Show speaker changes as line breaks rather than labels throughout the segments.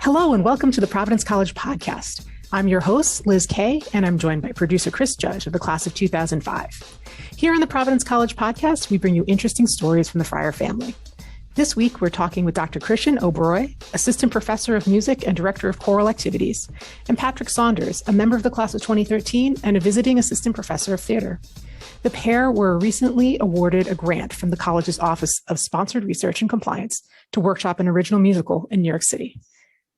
Hello and welcome to the Providence College Podcast. I'm your host, Liz Kay, and I'm joined by producer Chris Judge of the class of 2005. Here on the Providence College Podcast, we bring you interesting stories from the Fryer family. This week, we're talking with Dr. Krishan Oberoi, assistant professor of music and director of choral activities, and Patrick Saunders, a member of the class of 2013 and a visiting assistant professor of theater. The pair were recently awarded a grant from the college's Office of Sponsored Research and Compliance to workshop an original musical in New York City.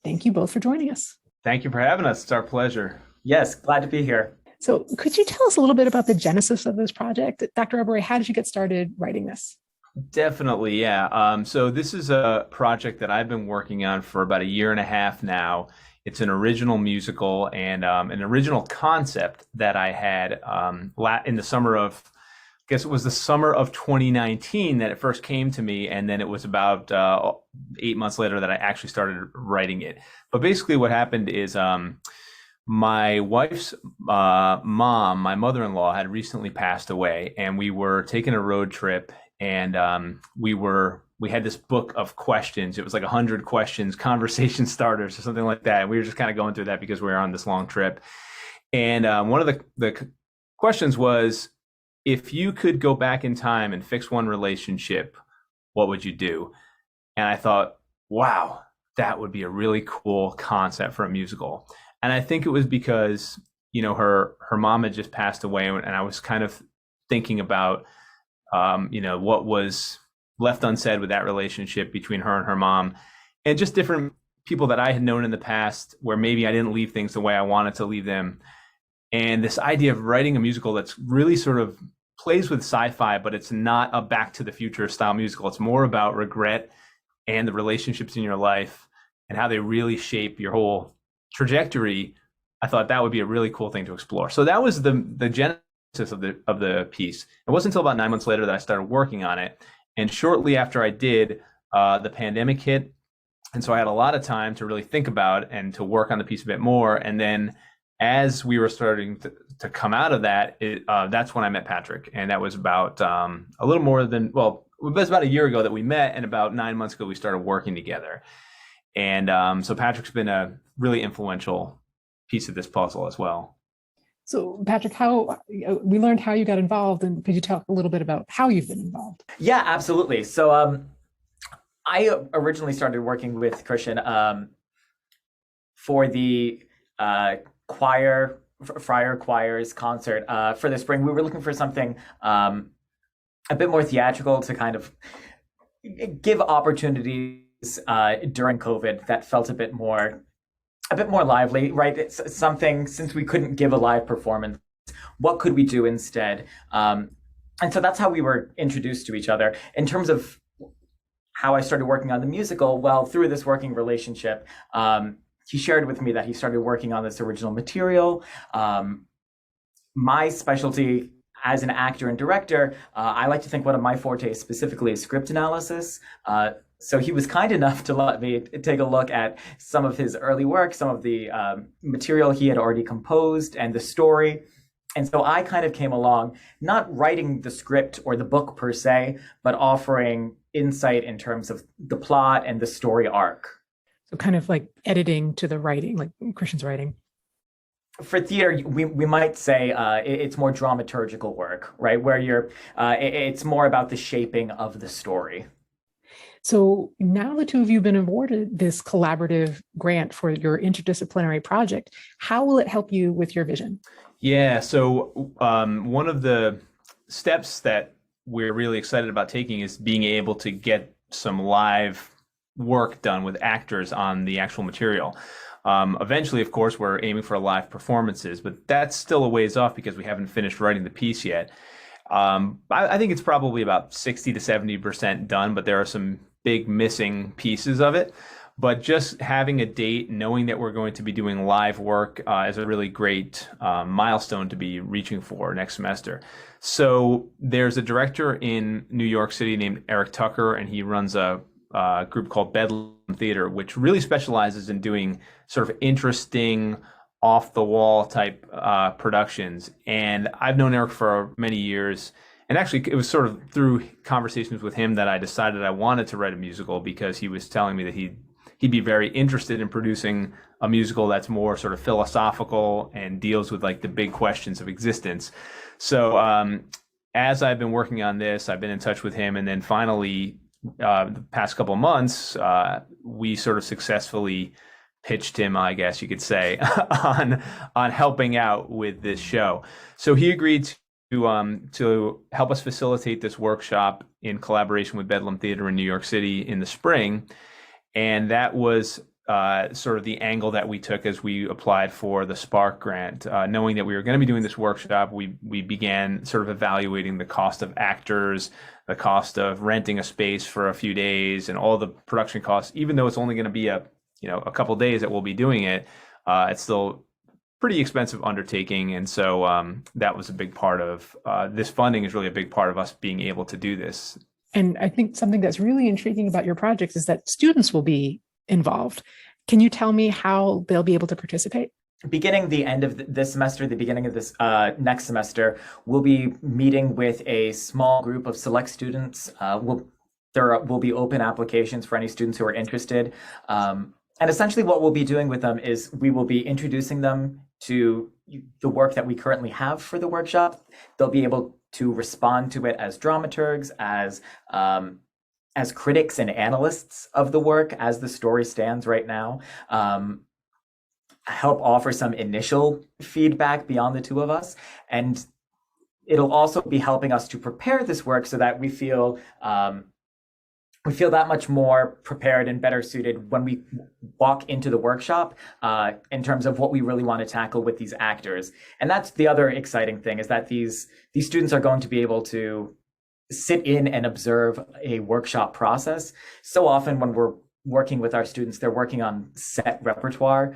Thank you both for joining us.
Thank you for having us. It's our pleasure.
Yes, glad to be here.
So could you tell us a little bit about the genesis of this project? Dr. Oberoi, how did you get started writing this?
Definitely, yeah. So this is a project that I've been working on for about a year and a half now. It's an original musical and an original concept that I had in the summer of, I guess it was the summer of 2019 that it first came to me. And then it was about 8 months later that I actually started writing it. But basically what happened is my wife's mom, my mother-in-law, had recently passed away, and we were taking a road trip, and we had this book of questions. It was like 100 questions, conversation starters or something like that. And we were just kind of going through that because we were on this long trip. And one of the questions was, if you could go back in time and fix one relationship, what would you do? And I thought, wow, that would be a really cool concept for a musical. And I think it was because, you know, her mom had just passed away, and I was kind of thinking about, what was left unsaid with that relationship between her and her mom, and just different people that I had known in the past where maybe I didn't leave things the way I wanted to leave them. And this idea of writing a musical that's really sort of plays with sci-fi, but it's not a Back to the Future style musical. It's more about regret and the relationships in your life and how they really shape your whole trajectory. I thought that would be a really cool thing to explore. So that was the genesis of the piece. It wasn't until about 9 months later that I started working on it. And shortly after I did, the pandemic hit. And so I had a lot of time to really think about and to work on the piece a bit more. And then as we were starting to come out of that, that's when I met Patrick. And that was about a little more than, well, it was about a year ago that we met. And about 9 months ago, we started working together. And so Patrick's been a really influential piece of this puzzle as well.
So Patrick, we learned how you got involved, and could you talk a little bit about how you've been involved?
Yeah, absolutely. So I originally started working with Krishan for the Fryer Choirs concert for the spring. We were looking for something a bit more theatrical to kind of give opportunities during COVID that felt a bit more lively, right? It's something, since we couldn't give a live performance, what could we do instead? And so that's how we were introduced to each other. In terms of how I started working on the musical, well, through this working relationship, he shared with me that he started working on this original material. My specialty as an actor and director, I like to think one of my fortes specifically is script analysis. So he was kind enough to let me take a look at some of his early work, some of the material he had already composed and the story. And so I kind of came along, not writing the script or the book per se, but offering insight in terms of the plot and the story arc.
So kind of like editing to the writing, like Krishan's writing.
For theater, we might say it's more dramaturgical work, right? Where it's more about the shaping of the story.
So now the two of you have been awarded this collaborative grant for your interdisciplinary project. How will it help you with your vision?
Yeah, so one of the steps that we're really excited about taking is being able to get some live work done with actors on the actual material. Eventually, of course, we're aiming for live performances, but that's still a ways off because we haven't finished writing the piece yet. I think it's probably about 60 to 70% done, but there are some big missing pieces of it. But just having a date, knowing that we're going to be doing live work is a really great milestone to be reaching for next semester. So there's a director in New York City named Eric Tucker, and he runs a group called Bedlam Theater, which really specializes in doing sort of interesting, off-the-wall type productions. And I've known Eric for many years. And actually, it was sort of through conversations with him that I decided I wanted to write a musical, because he was telling me that he'd be very interested in producing a musical that's more sort of philosophical and deals with like the big questions of existence. So as I've been working on this, I've been in touch with him, and then finally the past couple of months, we sort of successfully pitched him, I guess you could say, on helping out with this show. So he agreed to help us facilitate this workshop in collaboration with Bedlam Theater in New York City in the spring. And that was sort of the angle that we took as we applied for the Spark grant. Knowing that we were going to be doing this workshop, we began sort of evaluating the cost of actors, the cost of renting a space for a few days, and all the production costs. Even though it's only going to be a couple of days that we'll be doing it, it's still pretty expensive undertaking. And so that was a big part of this funding is really a big part of us being able to do this.
And I think something that's really intriguing about your project is that students will be involved. Can you tell me how they'll be able to participate?
Beginning the end of this semester, the beginning of this next semester, we'll be meeting with a small group of select students. There will be open applications for any students who are interested. And essentially what we'll be doing with them is we will be introducing them to the work that we currently have for the workshop. They'll be able to respond to it as dramaturgs, as critics and analysts of the work as the story stands right now. Help offer some initial feedback beyond the two of us. And it'll also be helping us to prepare this work so that we feel that much more prepared and better suited when we walk into the workshop in terms of what we really want to tackle with these actors. And that's the other exciting thing, is that these students are going to be able to sit in and observe a workshop process. So often when we're working with our students, they're working on set repertoire,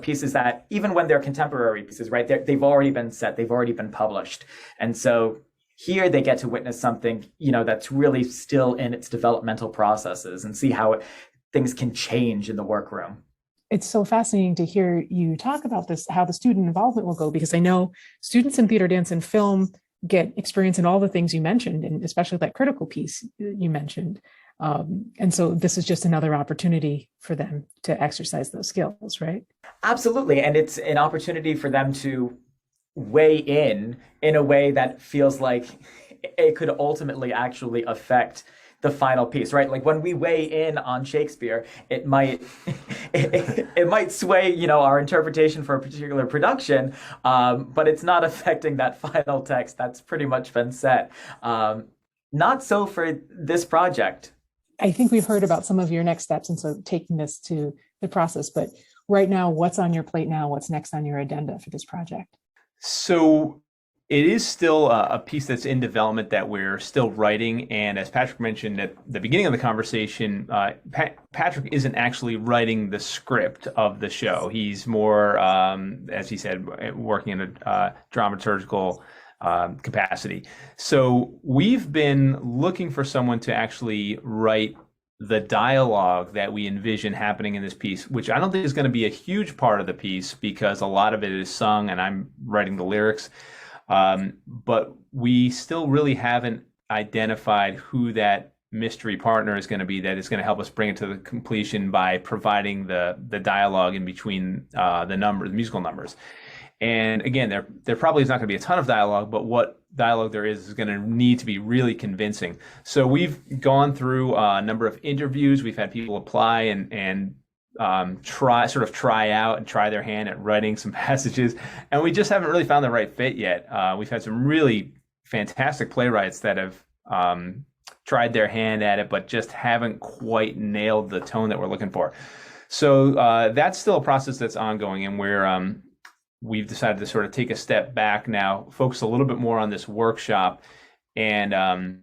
pieces that even when they're contemporary pieces, right, they've already been set, they've already been published. And so here they get to witness something, that's really still in its developmental processes and see how things can change in the workroom.
It's so fascinating to hear you talk about this, how the student involvement will go, because I know students in theater, dance, and film get experience in all the things you mentioned, and especially that critical piece you mentioned. And so this is just another opportunity for them to exercise those skills, right?
Absolutely. And it's an opportunity for them to weigh in a way that feels like it could ultimately actually affect the final piece, right? Like when we weigh in on Shakespeare, it might sway, our interpretation for a particular production, but it's not affecting that final text that's pretty much been set. Not so for this project.
I think we've heard about some of your next steps, and so taking this to the process. But right now, what's on your plate now? What's next on your agenda for this project?
So it is still a piece that's in development that we're still writing. And as Patrick mentioned at the beginning of the conversation, Patrick isn't actually writing the script of the show. He's more, as he said, working in a dramaturgical capacity. So we've been looking for someone to actually write the dialogue that we envision happening in this piece, which I don't think is going to be a huge part of the piece because a lot of it is sung and I'm writing the lyrics. But we still really haven't identified who that mystery partner is going to be that is going to help us bring it to the completion by providing the dialogue in between the musical numbers. And again, there probably is not going to be a ton of dialogue, but what dialogue there is going to need to be really convincing. So we've gone through a number of interviews. We've had people apply and try out and try their hand at writing some passages, and we just haven't really found the right fit yet. We've had some really fantastic playwrights that have tried their hand at it, but just haven't quite nailed the tone that we're looking for. So that's still a process that's ongoing, and we've decided to sort of take a step back now, focus a little bit more on this workshop, and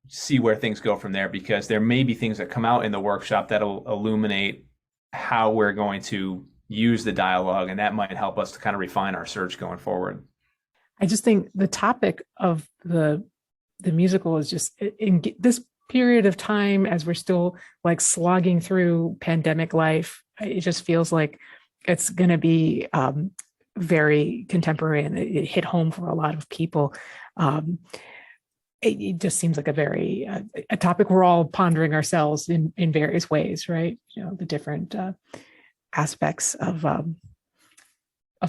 see where things go from there, because there may be things that come out in the workshop that'll illuminate how we're going to use the dialogue, and that might help us to kind of refine our search going forward.
I just think the topic of the musical is just in this period of time, as we're still like slogging through pandemic life, it just feels like it's going to be very contemporary, and it hit home for a lot of people. it just seems like a topic we're all pondering ourselves in various ways, right? The different aspects of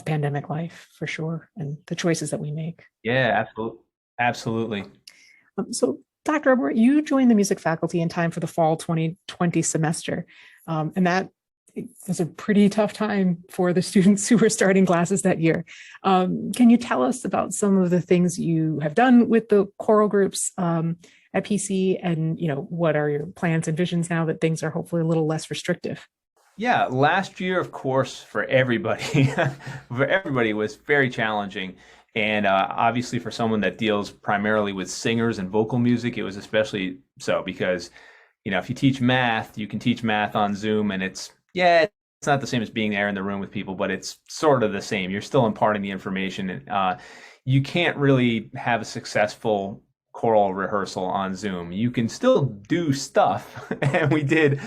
pandemic life for sure, and the choices that we make.
Yeah, absolutely.
So, Dr. Oberoi, you joined the music faculty in time for the fall 2020 semester, and that was a pretty tough time for the students who were starting classes that year. Can you tell us about some of the things you have done with the choral groups at PC, and what are your plans and visions now that things are hopefully a little less restrictive?
Yeah, last year, of course, for everybody, was very challenging. And obviously, for someone that deals primarily with singers and vocal music, it was especially so because, if you teach math, you can teach math on Zoom, and it's not the same as being there in the room with people, but it's sort of the same. You're still imparting the information, and you can't really have a successful choral rehearsal on Zoom. You can still do stuff, and we did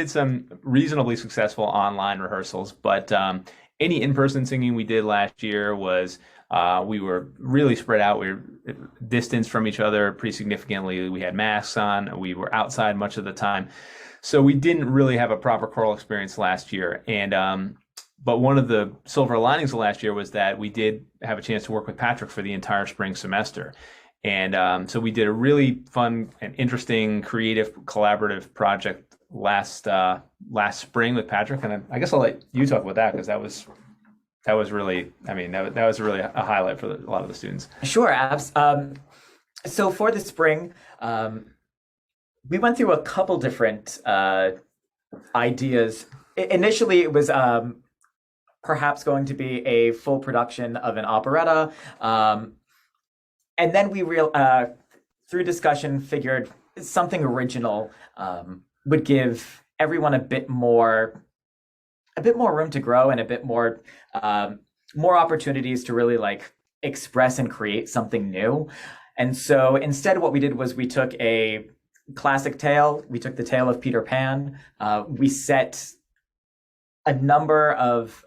some reasonably successful online rehearsals, but any in-person singing we did last year was we were really spread out. We were distanced from each other pretty significantly. We had masks on. We were outside much of the time. So we didn't really have a proper choral experience last year. And but one of the silver linings of last year was that we did have a chance to work with Patrick for the entire spring semester. And so we did a really fun and interesting, creative, collaborative project last spring with Patrick. And I guess I'll let you talk about that, because that was really, that was really a highlight for a lot of the students.
Sure, so for the spring, we went through a couple different ideas. Initially, it was perhaps going to be a full production of an operetta. And then we through discussion, figured something original would give everyone a bit more room to grow, and a bit more opportunities to really express and create something new. And so instead, what we did was we took a classic tale. We took the tale of Peter Pan. We set a number of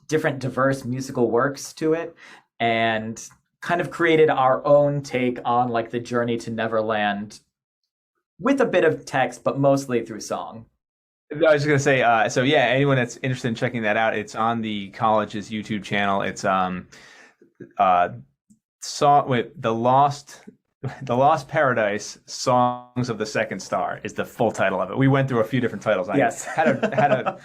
different diverse musical works to it, and kind of created our own take on the journey to Neverland, with a bit of text, but mostly through song.
I was just gonna say, so yeah, anyone that's interested in checking that out, it's on the college's YouTube channel. It's the Lost Paradise Songs of the Second Star is the full title of it. We went through a few different titles.
Yes.
I had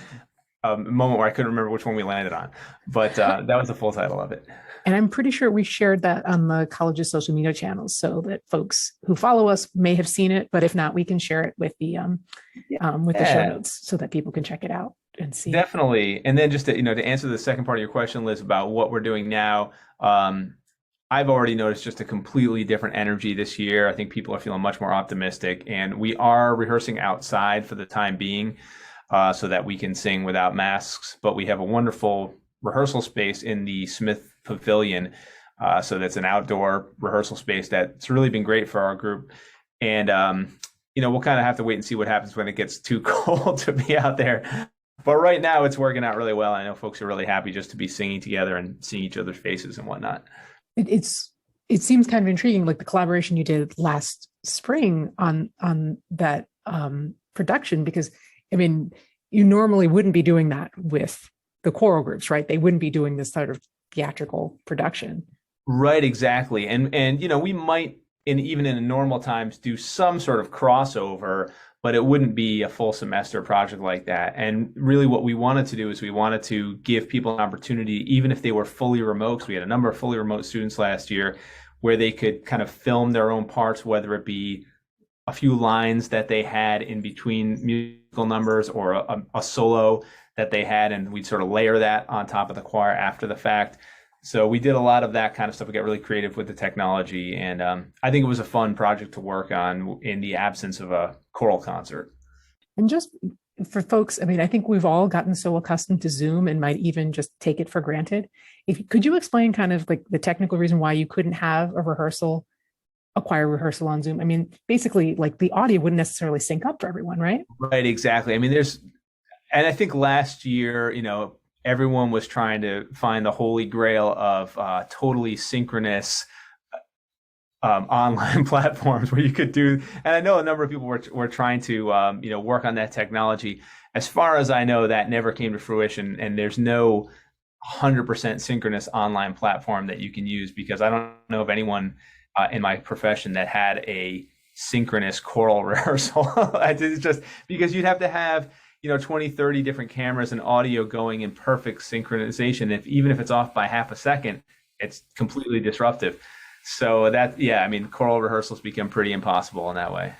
a moment where I couldn't remember which one we landed on, but that was the full title of it.
And I'm pretty sure we shared that on the college's social media channels, so that folks who follow us may have seen it, but if not, we can share it with the show notes so that people can check it out and see.
Definitely. And then just to answer the second part of your question, Liz, about what we're doing now, I've already noticed just a completely different energy this year. I think people are feeling much more optimistic, and we are rehearsing outside for the time being, so that we can sing without masks. But we have a wonderful rehearsal space in the Smith Pavilion. So that's an outdoor rehearsal space that's really been great for our group. And, we'll kind of have to wait and see what happens when it gets too cold to be out there. But right now it's working out really well. I know folks are really happy just to be singing together and seeing each other's faces and whatnot.
It seems kind of intriguing, like the collaboration you did last spring on that production, because you normally wouldn't be doing that with the choral groups, right? They wouldn't be doing this sort of theatrical production.
Right, exactly. And we might, even in normal times, do some sort of crossover, but it wouldn't be a full semester project like that. And really what we wanted to do is we wanted to give people an opportunity, even if they were fully remote, because we had a number of fully remote students last year, where they could kind of film their own parts, whether it be a few lines that they had in between musical numbers, or a solo that they had, and we'd sort of layer that on top of the choir after the fact. So we did a lot of that kind of stuff. We got really creative with the technology, and I think it was a fun project to work on in the absence of a choral concert.
And just for folks, I think we've all gotten so accustomed to Zoom and might even just take it for granted. Could you explain kind of the technical reason why you couldn't have a choir rehearsal on Zoom? Basically, the audio wouldn't necessarily sync up for everyone, right?
Right, exactly. And I think last year, everyone was trying to find the holy grail of totally synchronous online platforms where you could do, and I know a number of people were trying to work on that technology. As far as I know, that never came to fruition, and there's no 100% synchronous online platform that you can use, because I don't know of anyone in my profession that had a synchronous choral rehearsal. It's just because you'd have to have 20, 30 different cameras and audio going in perfect synchronization. Even if it's off by half a second, it's completely disruptive. So choral rehearsals become pretty impossible in that way.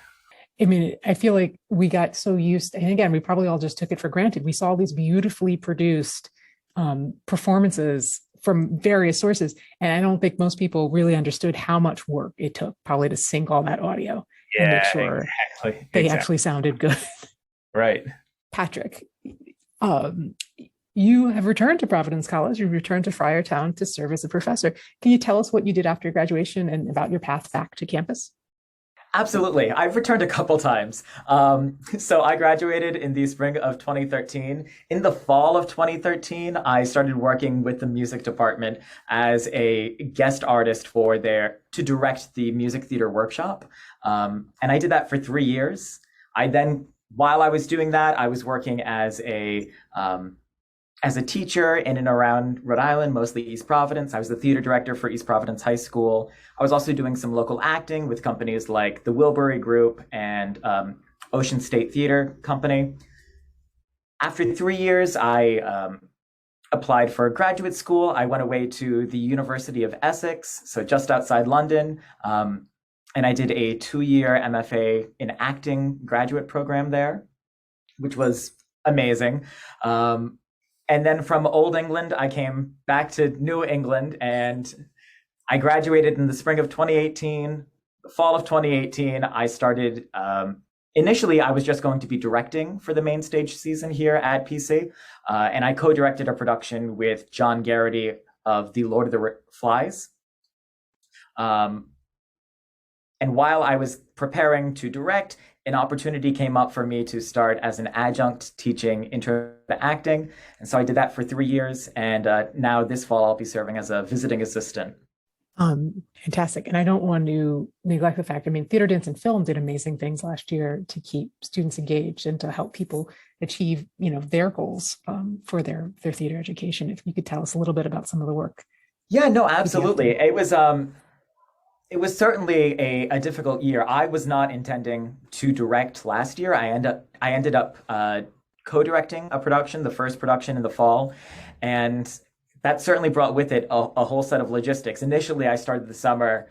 I mean, I feel like we got so used, and again, we probably all just took it for granted. We saw these beautifully produced performances from various sources, and I don't think most people really understood how much work it took probably to sync all that audio and make sure they actually sounded good.
Right.
Patrick, you have returned to Providence College. You returned to Friartown to serve as a professor. Can you tell us what you did after graduation and about your path back to campus?
Absolutely. I've returned a couple times. So I graduated in the spring of 2013. In the fall of 2013, I started working with the music department as a guest artist to direct the music theater workshop. And I did that for 3 years. While I was doing that, I was working as a teacher in and around Rhode Island, mostly East Providence. I was the theater director for East Providence High School. I was also doing some local acting with companies like the Oberoi Group and Ocean State Theater Company. After 3 years, I applied for graduate school. I went away to the University of Essex, so just outside London, and I did a 2-year MFA in acting graduate program there, which was amazing. And then from Old England, I came back to New England, and I graduated in the spring of 2018. The fall of 2018, I started, initially I was just going to be directing for the main stage season here at PC. And I co-directed a production with John Garrity of The Lord of the Flies. And while I was preparing to direct, an opportunity came up for me to start as an adjunct teaching intro to acting. And so I did that for 3 years. And now this fall, I'll be serving as a visiting assistant.
Fantastic. And I don't want to neglect the fact, Theater, Dance, and Film did amazing things last year to keep students engaged and to help people achieve, their goals for their theater education. If you could tell us a little bit about some of the work.
Yeah, no, absolutely. It was certainly a difficult year. I was not intending to direct last year. I ended up co-directing a production, the first production in the fall, and that certainly brought with it a whole set of logistics. Initially, I started the summer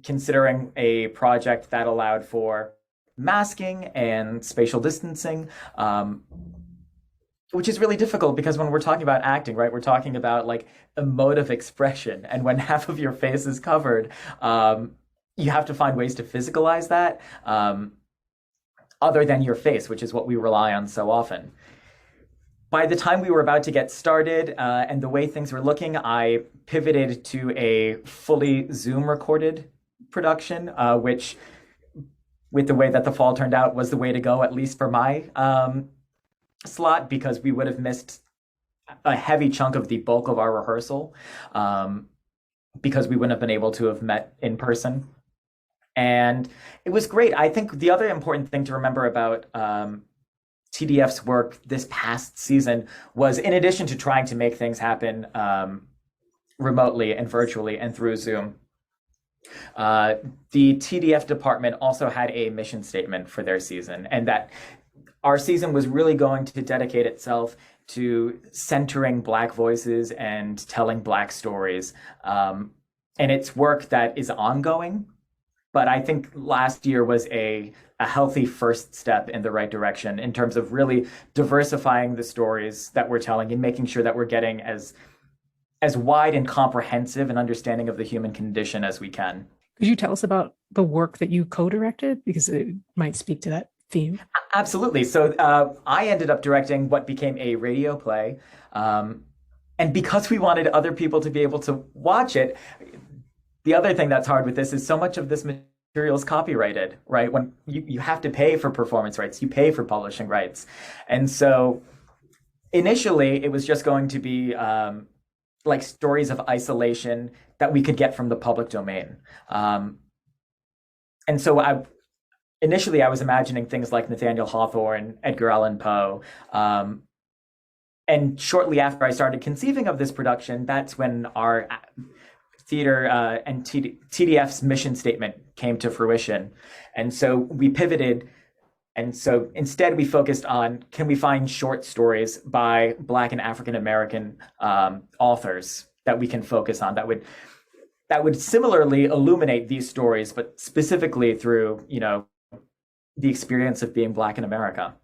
considering a project that allowed for masking and spatial distancing, which is really difficult because when we're talking about acting, right, we're talking about like emotive expression. And when half of your face is covered, you have to find ways to physicalize that other than your face, which is what we rely on so often. By the time we were about to get started and the way things were looking, I pivoted to a fully Zoom recorded production, which with the way that the fall turned out was the way to go, at least for my slot, because we would have missed a heavy chunk of the bulk of our rehearsal because we wouldn't have been able to have met in person. And it was great. I think the other important thing to remember about TDF's work this past season was, in addition to trying to make things happen remotely and virtually and through Zoom, the TDF department also had a mission statement for their season, and that our season was really going to dedicate itself to centering Black voices and telling Black stories. And it's work that is ongoing, but I think last year was a healthy first step in the right direction in terms of really diversifying the stories that we're telling and making sure that we're getting as wide and comprehensive an understanding of the human condition as we can.
Could you tell us about the work that you co-directed? Because it might speak to that theme.
Absolutely. So I ended up directing what became a radio play. And because we wanted other people to be able to watch it, the other thing that's hard with this is so much of this material is copyrighted, right? When you have to pay for performance rights, you pay for publishing rights. And so initially it was just going to be like stories of isolation that we could get from the public domain. And so initially I was imagining things like Nathaniel Hawthorne, Edgar Allan Poe. And shortly after I started conceiving of this production, that's when our theater and TDF's mission statement came to fruition. And so we pivoted. And so instead we focused on, can we find short stories by Black and African American authors that we can focus on that would similarly illuminate these stories, but specifically through, the experience of being Black in America.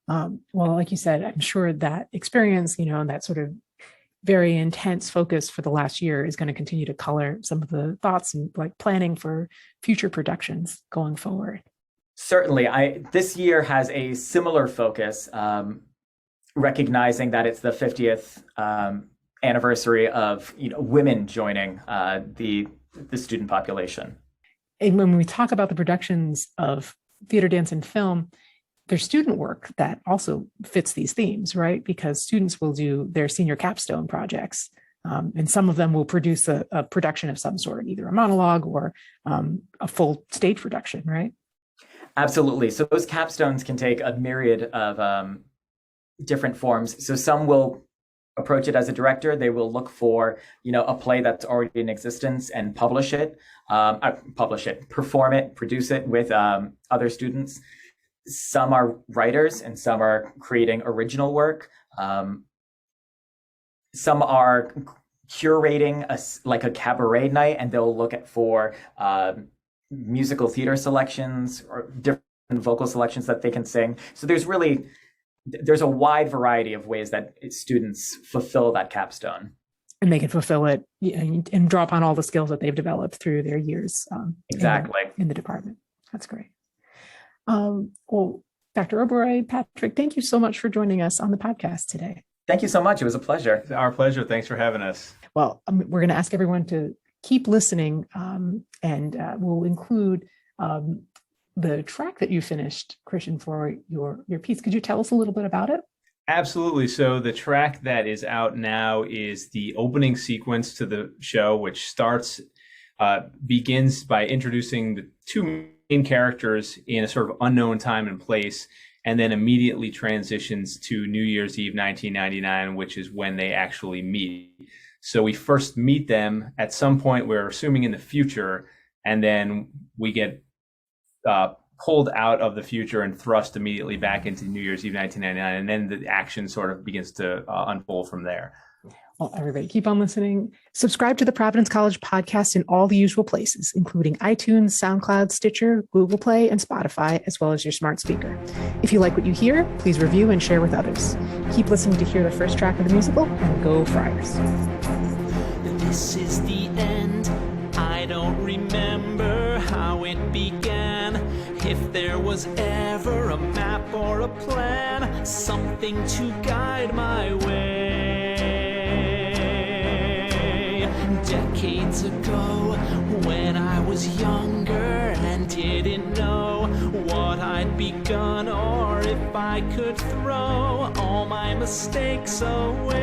Well, like you said, I'm sure that experience, and that sort of very intense focus for the last year is going to continue to color some of the thoughts and like planning for future productions going forward.
Certainly. This year has a similar focus, recognizing that it's the 50th anniversary of women joining the student population.
And when we talk about the productions of theater, dance, and film, there's student work that also fits these themes, right? Because students will do their senior capstone projects, and some of them will produce a production of some sort, either a monologue or a full stage production, right? Absolutely. So those capstones can take a myriad of different forms. So some will approach it as a director. They will look for, a play that's already in existence and perform it, produce it with other students. Some are writers and some are creating original work. Some are curating a cabaret night, and they'll look for musical theater selections or different vocal selections that they can sing. So there's a wide variety of ways that students fulfill that capstone. And they can fulfill it and draw upon all the skills that they've developed through their years exactly in the department. That's great. Well, Dr. Oberoi, Patrick, thank you so much for joining us on the podcast today. Thank you so much. It was a pleasure.
It's our pleasure. Thanks for having us.
Well, we're going to ask everyone to keep listening, and we'll include the track that you finished, Krishan, for your piece. Could you tell us a little bit about it?
Absolutely. So the track that is out now is the opening sequence to the show, which begins by introducing the two main characters in a sort of unknown time and place, and then immediately transitions to New Year's Eve 1999, which is when they actually meet. So we first meet them at some point, we're assuming in the future, and then we get pulled out of the future and thrust immediately back into New Year's Eve 1999, and then the action sort of begins to unfold from there.
Well, everybody, keep on listening. Subscribe to the Providence College podcast in all the usual places, including iTunes, SoundCloud, Stitcher, Google Play, and Spotify, as well as your smart speaker. If you like what you hear, please review and share with others. Keep listening to hear the first track of the musical, and go Friars.
This is the end. I don't remember how it began. If there was ever a map or a plan, something to guide my way. Decades ago, when I was younger and didn't know what I'd begun, or if I could throw all my mistakes away.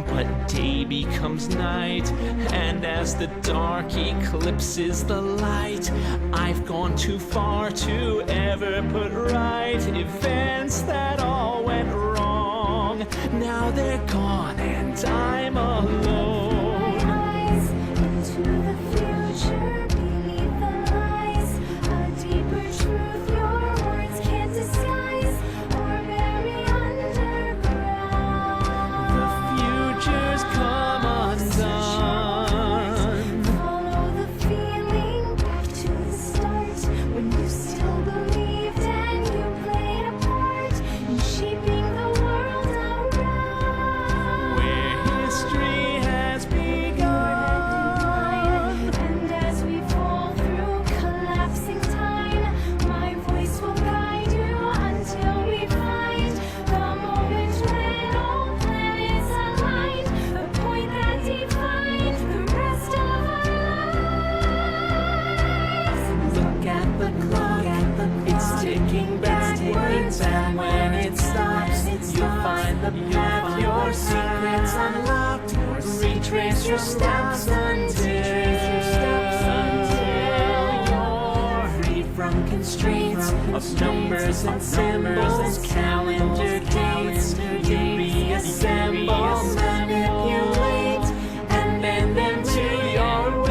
But day becomes night, and as the dark eclipses the light, I've gone too far to ever put right events that all went wrong. Now they're gone and I'm alone.
Eyes into the future, beneath the lies, a deeper truth your words can't disguise or bury underground.
The future's come undone.
Follow the feeling back to the start, when you still believed and you played a part in shaping the world around.
Where history has begun.
And as we fall through collapsing time, my voice will guide you until we find the moment when all planets align, the point that defines the rest of our lives.
Look at the clock, it's ticking backwards, and when it stops, you'll find the path, your secrets unlocked. Retrace your steps until of numbers and symbols, calendar dates, you reassemble, manipulate, and bend them to your will.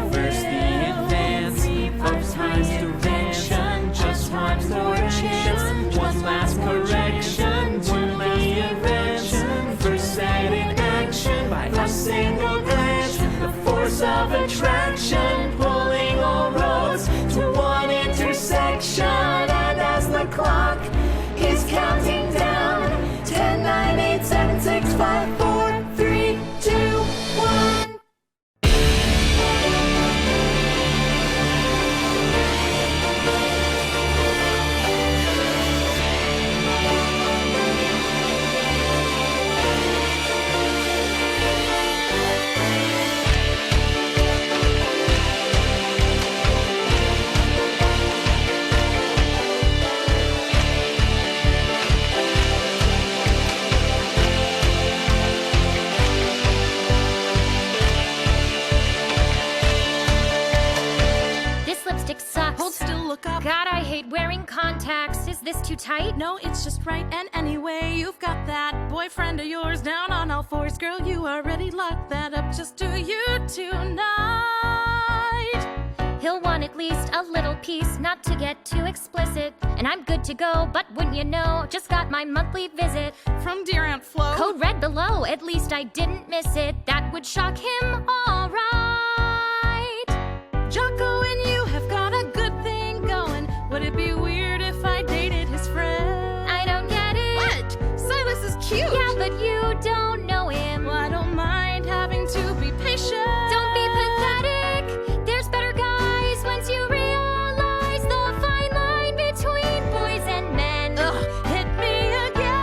Reverse the advance of time's direction, just one more chance, one last correction to the event. First set in action by a single glance, the force of attraction pulling all roads to one intersection. And as the clock is counting down, 10, 9, 8, 7, 6, 5, 4, 3, 2, 1.
God, I hate wearing contacts. Is this too tight?
No, it's just right. And anyway, you've got that boyfriend of yours down on all fours. Girl, you already locked that up. Just do you tonight.
He'll want at least a little piece, not to get too explicit. And I'm good to go, but wouldn't you know, just got my monthly visit.
From Dear Aunt Flo.
Code red below, at least I didn't miss it. That would shock him, all right.
Jocko and you have got a good thing going. Would it be weird if I dated his friend?
I don't get it.
What? Silas is cute.
Yeah, but you don't know him.
Well, I don't mind having to be patient.
Don't be pathetic. There's better guys once you realize the fine line between boys and men.
Ugh, hit me again.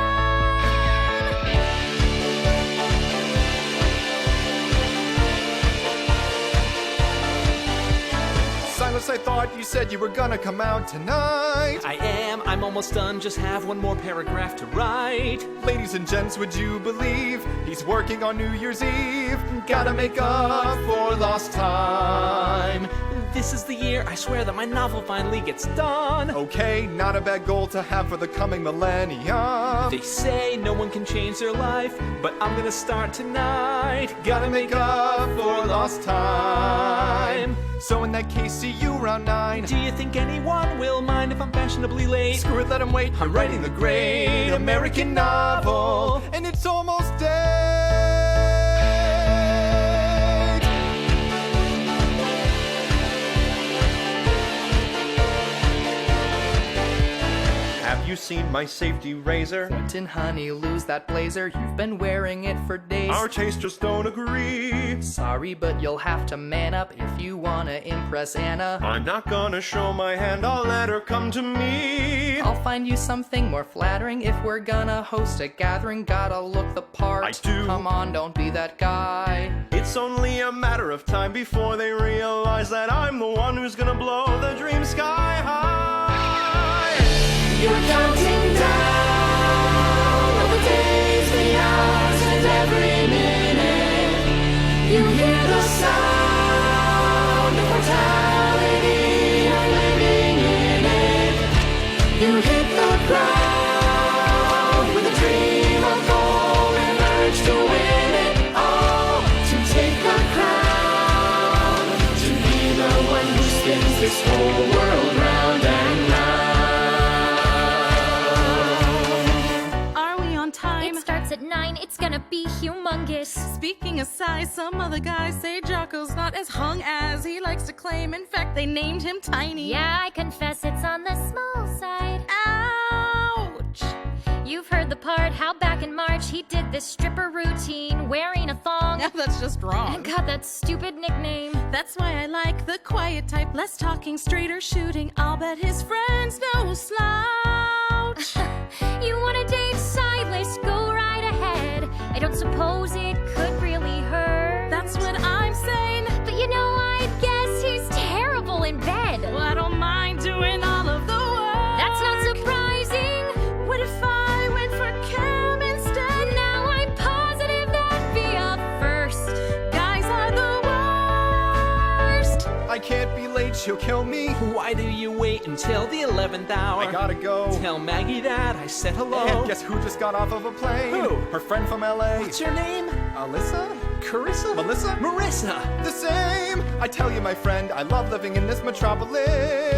Silas, I thought you said you were gonna come out tonight.
I am, I'm almost done, just have one more paragraph to write.
Ladies and gents, would you believe he's working on New Year's Eve? Gotta make up for lost time.
This is the year, I swear, that my novel finally gets done.
Okay, not a bad goal to have for the coming millennium.
They say no one can change their life, but I'm gonna start tonight.
Gotta make up for lost time. So in that case, see you around 9.
Do you think anyone will mind if I'm fashionably late?
Screw it, let him wait. I'm writing the great American novel, and it's almost dead. Have you seen my safety razor?
Quentin, honey, lose that blazer. You've been wearing it for days.
Our tastes just don't agree.
Sorry, but you'll have to man up if you wanna impress Anna.
I'm not gonna show my hand, I'll let her come to me.
I'll find you something more flattering if we're gonna host a gathering. Gotta look the part.
I do.
Come on, don't be that guy.
It's only a matter of time before they realize that I'm the one who's gonna blow the dream sky high.
You're counting down all the days, the hours, and every minute. You hear the sound of mortality, you're living in it. You hit the ground with a dream of gold and urge to win it all. To take the crown, to be the one who spins this whole world round and round.
It starts at 9, it's gonna be humongous.
Speaking of size, some other guys say Jocko's not as hung as he likes to claim. In fact, they named him Tiny.
Yeah, I confess it's on the small side.
Ouch!
You've heard the part how back in March he did this stripper routine wearing a thong.
Yeah, that's just wrong.
And got that stupid nickname.
That's why I like the quiet type, less talking, straighter shooting. I'll bet his friends no slouch.
You wanna date Silas? Go right ahead. I don't suppose it could really hurt.
That's what I'm saying.
But you know, I guess he's terrible in bed.
Well, I don't mind doing all of the work.
That's not surprising.
What if I went for Cam instead?
Now I'm positive that'd be a first.
Guys are the worst.
I can't be late, she'll kill me.
Why do you wait until the 11th hour?
I gotta go.
Tell Maggie that I said hello.
And guess who just got off of a plane?
Who?
Her friend from LA.
What's her name?
Alyssa?
Carissa?
Melissa?
Marissa.
The same. I tell you, my friend, I love living in this metropolis.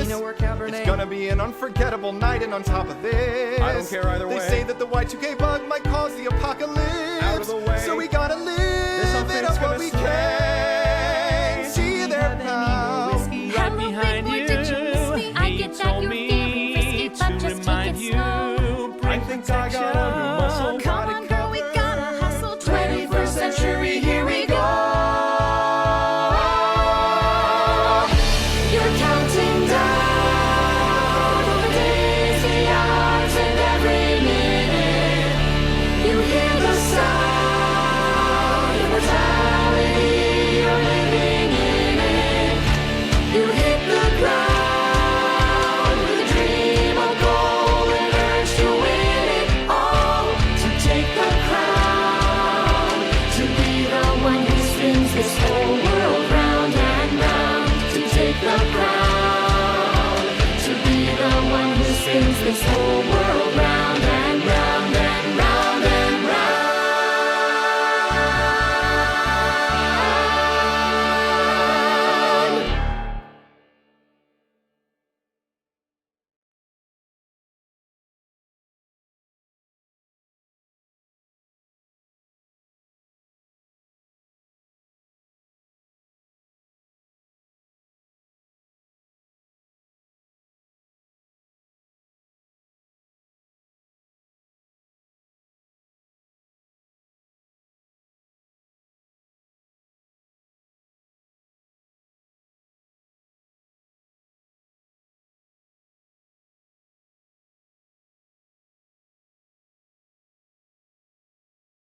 Pinot or Cabernet?
It's gonna be an unforgettable night, and on top of this,
I don't care either way.
They say that the Y2K bug might cause the apocalypse.
Out of the way.
So we gotta live it
outfit's
up what
gonna
we
slay.
can. See you there, pal.
Hello,
behind
big boy,
you.
did you miss me? I
He
get that
told
you're
me
feeling frisky, but
to
just take
remind
it
you.
slow.
Bring
I think I got